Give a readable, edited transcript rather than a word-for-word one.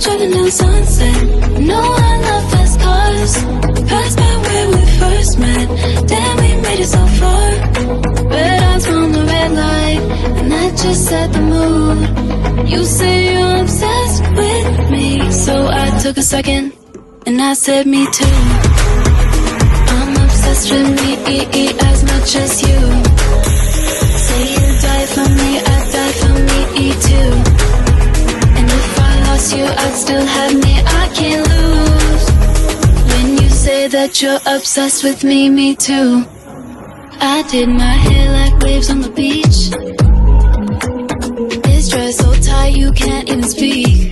driving down Sunset. No, I love fast cars. Passed by where we first met. Damn, we made it so far. Red eyes from the red light, and that just set the mood. You say you're obsessed with me, so I took a second, and I said me too. I'm obsessed with me as much as you. Say you die for me, I'd die for me too. And if I lost you, I'd still have me, I can't lose. When you say that you're obsessed with me too. I did my hair like waves on the beach. This dress so tight you can't even speak.